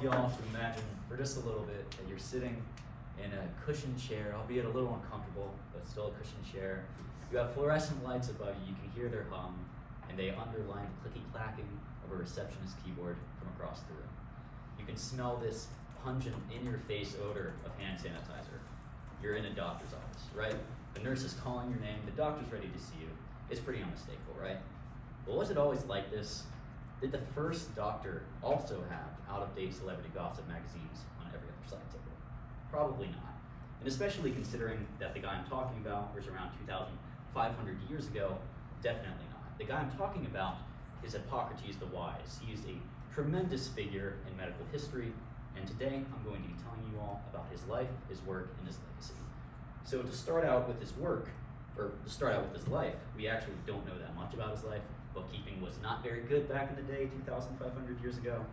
of y'all to imagine for just a little bit that you're sitting in a cushioned chair, albeit a little uncomfortable, but still a cushioned chair. You have fluorescent lights above you, you can hear their hum, and they underline the clicky-clacking of a receptionist keyboard from across the room. You can smell this pungent, in-your-face odor of hand sanitizer. You're in a doctor's office, right? The nurse is calling your name, the doctor's ready to see you. It's pretty unmistakable, right? But was it always like this? Did the first doctor also have out-of-date celebrity gossip magazines on every other side table? Probably not. And especially considering that the guy I'm talking about was around 2,500 years ago, definitely not. The guy I'm talking about is Hippocrates the Wise. He is a tremendous figure in medical history, and today I'm going to be telling you all about his life, his work, and his legacy. So to start out with his work, or to start out with his life, we actually don't know that much about his life. Bookkeeping was not very good back in the day, 2,500 years ago.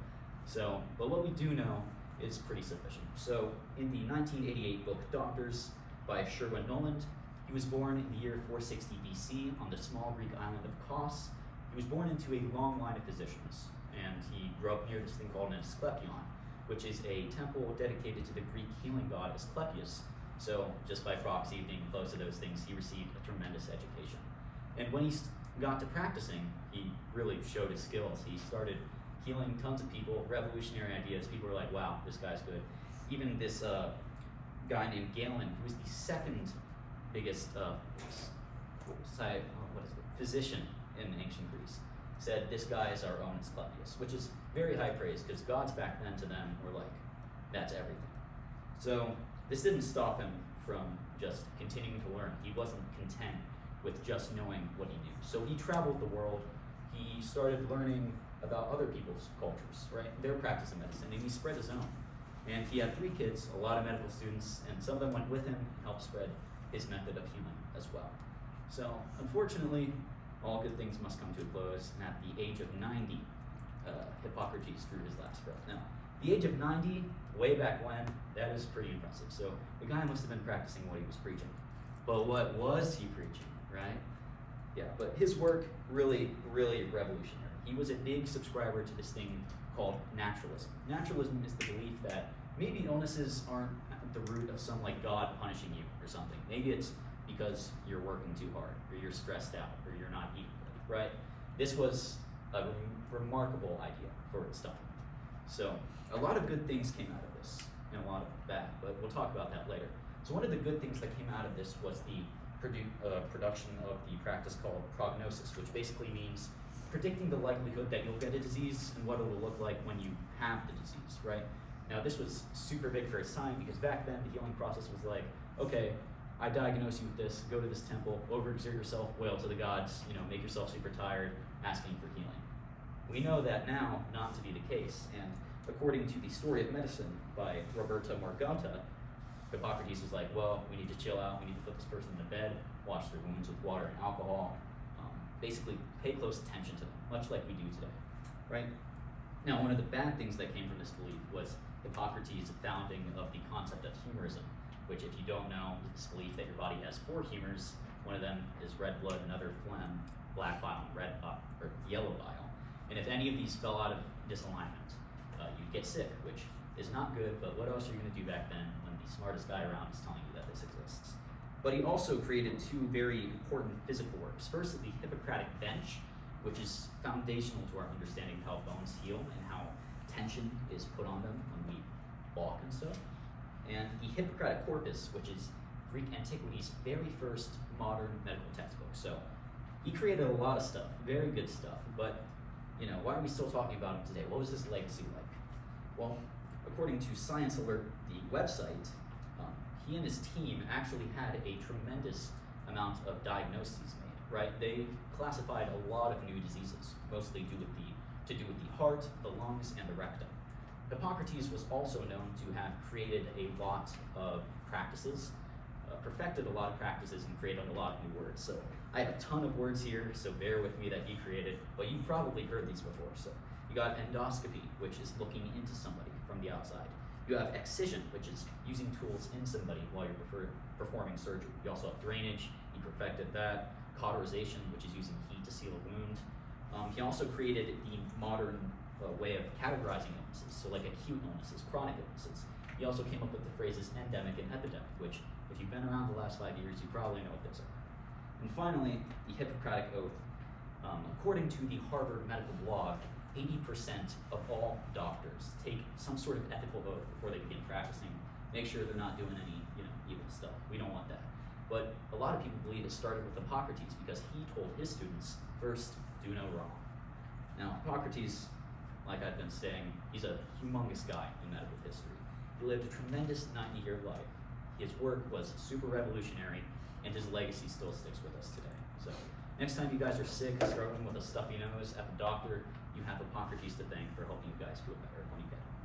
But what we do know is pretty sufficient. So in the 1988 book Doctors by Sherwin Noland, he was born in the year 460 BC on the small Greek island of Kos. He was born into a long line of physicians, and he grew up near this thing called an Asclepion, which is a temple dedicated to the Greek healing god Asclepius. So just by proxy, being close to those things, he received a tremendous education. And when he got to practicing, he really showed his skills. He started healing tons of people, revolutionary ideas. People were like, wow, this guy's good. Even this guy named Galen, who was the second biggest physician in ancient Greece, said this guy is our own Asclepius, which is very high praise because gods back then to them were like, that's everything. So this didn't stop him from just continuing to learn. He wasn't content with just knowing what he knew. So he traveled the world. He started learning about other people's cultures, right? Their practice of medicine, and he spread his own. And he had 3 kids, a lot of medical students, and some of them went with him and helped spread his method of healing as well. So unfortunately, all good things must come to a close, and at the age of 90, Hippocrates drew his last breath. Now, the age of 90, way back when, that is pretty impressive. So the guy must have been practicing what he was preaching. But what was he preaching, right? Yeah, but his work really, really revolutionary. He was a big subscriber to this thing called naturalism. Naturalism is the belief that maybe illnesses aren't at the root of some like God punishing you or something. Maybe it's because you're working too hard, or you're stressed out, or you're not eating right, right? This was a remarkable idea for its time. So a lot of good things came out of this, and a lot of bad, but we'll talk about that later. So one of the good things that came out of this was the production of the practice called prognosis, which basically means predicting the likelihood that you'll get a disease and what it will look like when you have the disease, right? Now this was super big for its time because back then the healing process was like, okay, I diagnose you with this, go to this temple, overexert yourself, wail to the gods, make yourself super tired, asking for healing. We know that now not to be the case, and according to the Story of Medicine by Roberta Margota, Hippocrates was like, well, we need to chill out, we need to put this person in the bed, wash their wounds with water and alcohol, basically pay close attention to them, much like we do today, right? Now, one of the bad things that came from this belief was Hippocrates' founding of the concept of humorism, which if you don't know, is this belief that your body has 4 humors. One of them is red blood, another phlegm, black bile, and or yellow bile. And if any of these fell out of disalignment, you'd get sick, which is not good, but what else are you going to do back then when the smartest guy around is telling you that this exists? But he also created 2 very important physical works. First, the Hippocratic bench, which is foundational to our understanding of how bones heal and how tension is put on them when we walk and stuff. And the Hippocratic corpus, which is Greek antiquity's very first modern medical textbook. So he created a lot of stuff, very good stuff, but why are we still talking about him today? What was his legacy like? Well, according to Science Alert, the website, he and his team actually had a tremendous amount of diagnoses made, right? They classified a lot of new diseases, mostly to do with the heart, the lungs, and the rectum. Hippocrates was also known to have created a lot of practices, perfected a lot of practices, and created a lot of new words. So I have a ton of words here, so bear with me that he created, but you've probably heard these before. So you got endoscopy, which is looking into somebody from the outside. You have excision, which is using tools in somebody while you're performing surgery. You also have drainage, he perfected that. Cauterization, which is using heat to seal a wound. He also created the modern way of categorizing illnesses, so like acute illnesses, chronic illnesses. He also came up with the phrases endemic and epidemic, which, if you've been around the last 5 years, you probably know what those are. And finally, the Hippocratic Oath. According to the Harvard Medical Blog, 80% of all doctors take some sort of ethical oath before they begin practicing. Make sure they're not doing any, evil stuff. We don't want that. But a lot of people believe it started with Hippocrates because he told his students, first, do no wrong. Now, Hippocrates, like I've been saying, he's a humongous guy in medical history. He lived a tremendous 90-year life. His work was super revolutionary, and his legacy still sticks with us today. So, next time you guys are sick, struggling with a stuffy nose at the doctor, you have Hippocrates to thank for helping you guys feel better when you get home.